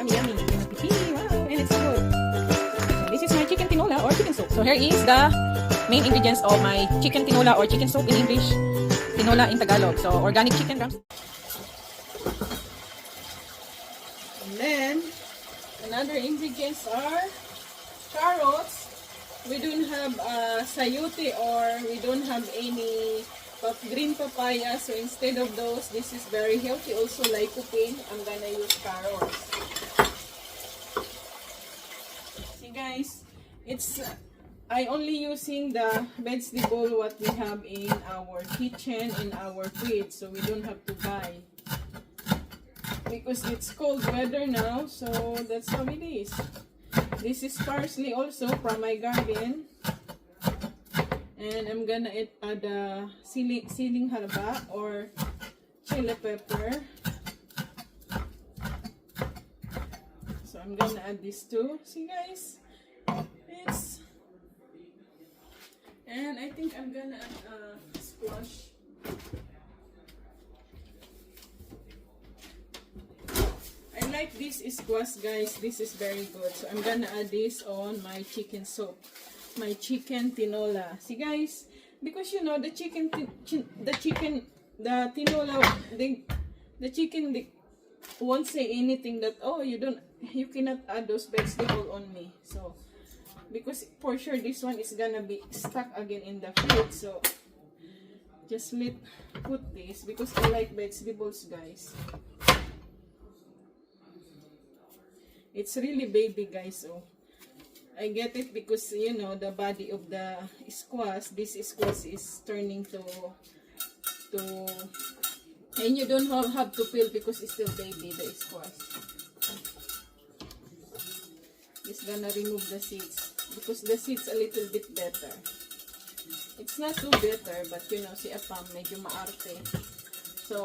Yummy, yummy. Wow, and it's so good. So this is my chicken tinola or chicken soup. So here is the main ingredients of my chicken tinola or chicken soup in English, tinola in Tagalog. So organic chicken drumsticks. And then another ingredients are carrots. We don't have sayote or we don't have any green papaya, so instead of those, this is very healthy also, lycopene. I'm gonna use carrots. See guys, it's I only using the vegetable what we have in our kitchen, in our fridge, so we don't have to buy because it's cold weather now, so that's how it is. This is parsley also from my garden. And I'm gonna add siling halaba or chili pepper. So I'm gonna add this too. See guys, and I think I'm gonna add squash. I like this squash guys. This is very good. So I'm gonna add this on my chicken soup. My chicken tinola. See guys, because you know the chicken won't say anything that you cannot add those vegetables only. So because for sure this one is gonna be stuck again in the fridge, so just put this because I like vegetables guys. It's really baby guys. So I get it because you know the body of the squash, this squash is turning to and you don't have to peel because it's still baby, the squash. It's gonna remove the seeds because the seeds a little bit better. It's not too bitter, but you know si Apam medyo maarte. So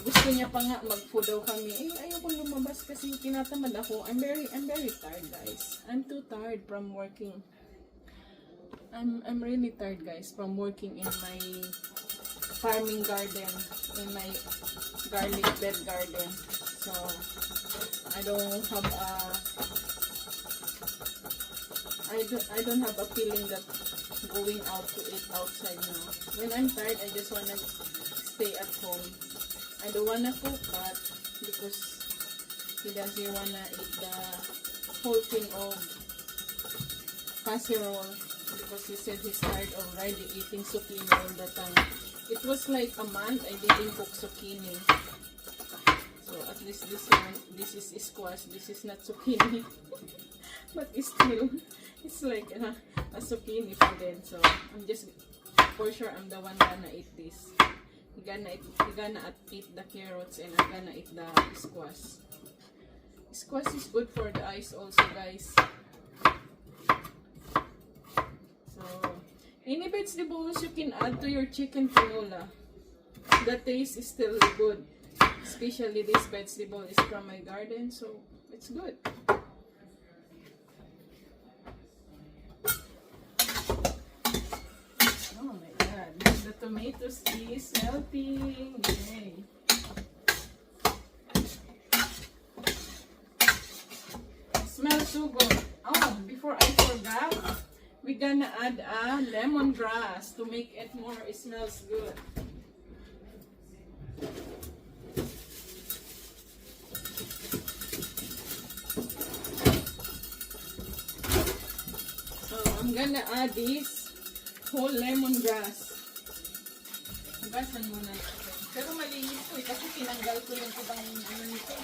gusto niya pa nga mag-food daw kami. Ayoko lumabas kasi tinatamad ako. I'm very tired guys. I'm too tired from working. I'm really tired guys from working in my farming garden, in my garlic bed garden. So I don't have I don't have a feeling that going out to eat outside now. When I'm tired, I just wanna stay at home. I don't wanna cook but because he doesn't wanna eat the whole thing of casserole because he said he's tired already eating zucchini all the time. It was like a month I didn't cook zucchini. So at least this is squash, this is not zucchini. But it's like a zucchini for them. So I'm just for sure I'm the one gonna eat this. You're gonna eat the carrots and I'm gonna eat the squash. Squash is good for the eyes also guys. So any vegetables you can add to your chicken tinola. The taste is still good. Especially this vegetable is from my garden, so it's good. The tomatoes is melting. Yay. Smells so good. Oh, before I forgot, we're gonna add a lemongrass to make it more, it smells good. So I'm gonna add this whole lemongrass. Hugasan muna ito. Pero malinis ko kasi tinanggal ko yung ibang nito.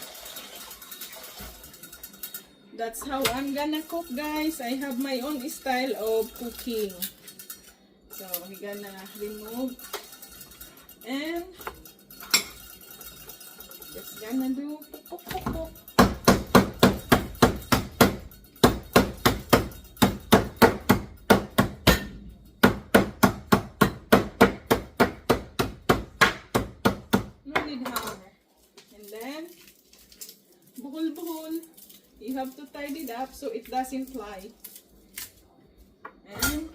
That's how I'm gonna cook guys. I have my own style of cooking. So we're gonna remove and just gonna do pok. And then buhol. You have to tidy it up so it doesn't fly. And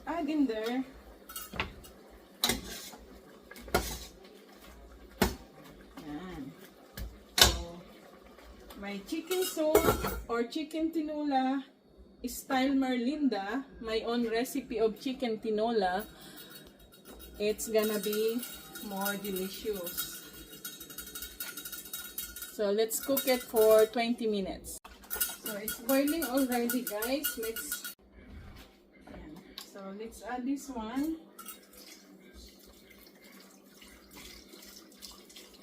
add in there my chicken soup or chicken tinola style Merlinda, my own recipe of chicken tinola. It's gonna be more delicious. So let's cook it for 20 minutes. So it's boiling already, guys. So let's add this one.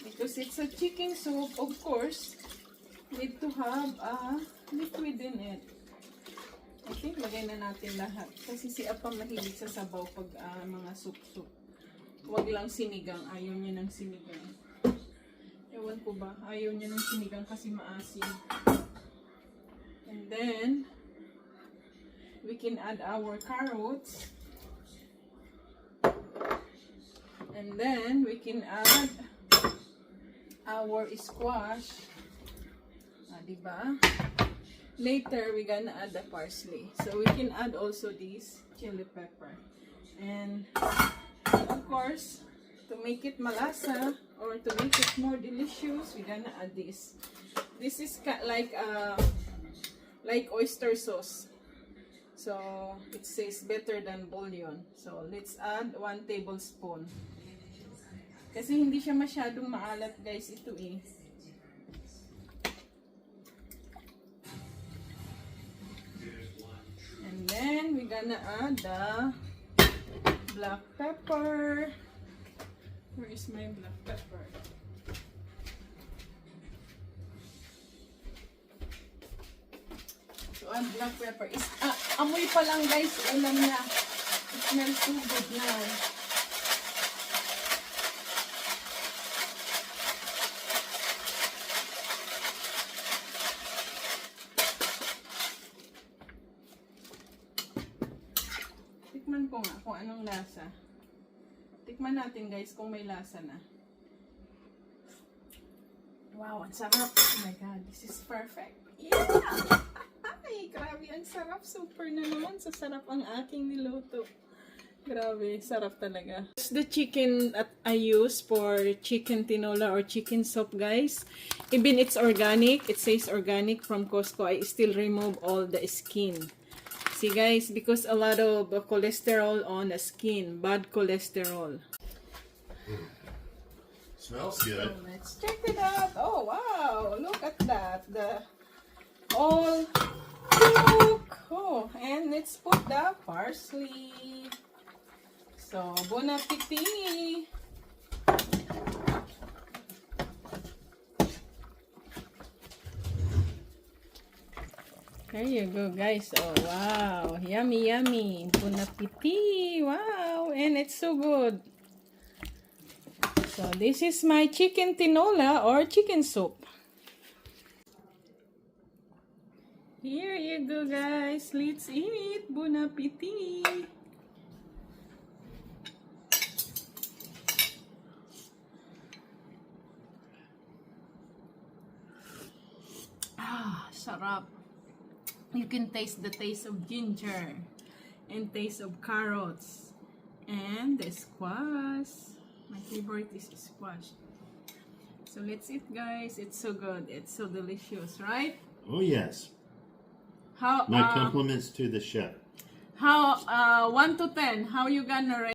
Because it's a chicken soup, of course, need to have a liquid in it. I think lagay na natin lahat. Kasi si Apa mahilig sa sabaw pag mga soup-soup. Huwag lang sinigang. Ayaw niya ng sinigang. Ewan ko ba? Ayaw niya ng sinigang kasi maasim. And then, we can add our carrots. And then, we can add our squash. Diba? Later, we're gonna add the parsley. So, we can add also this chili pepper. And, of course, to make it malasa or to make it more delicious, we're gonna add this. This is like oyster sauce. So, it says better than bouillon. So, let's add 1 tablespoon. Kasi hindi siya masyadong maalat, guys, ito eh. And then, we're gonna add the black pepper. Where is my black pepper? So, add black pepper. Amoy pa lang, guys. Alam na. It smells so good now. Tikman ko nga kung anong lasa. Tikman natin, guys, kung may lasa na. Wow, ang sarap. Oh my God, this is perfect. Yeah! Ay, grabe, ang sarap. Super na naman. Sa sarap ang aking niluto. Grabe, sarap talaga. The chicken that I use for chicken tinola or chicken soup, guys, even it's organic, it says organic from Costco, I still remove all the skin. See, guys, because a lot of cholesterol on the skin, bad cholesterol. Smells good. So let's check it out. Oh, wow, look at that. The all cook. Oh, and let's put the parsley. So, bon appetit. There you go, guys. Oh, wow. Yummy, yummy. Bon appetit. Wow. And it's so good. So, this is my chicken tinola or chicken soup. Here you go, guys. Let's eat. Bon appetit. Sarap. You can taste the taste of ginger and taste of carrots and the squash. My favorite is squash. So let's eat, guys. It's so good. It's so delicious, right? Oh yes. How My compliments to the chef. how 1 to 10, how you gonna rate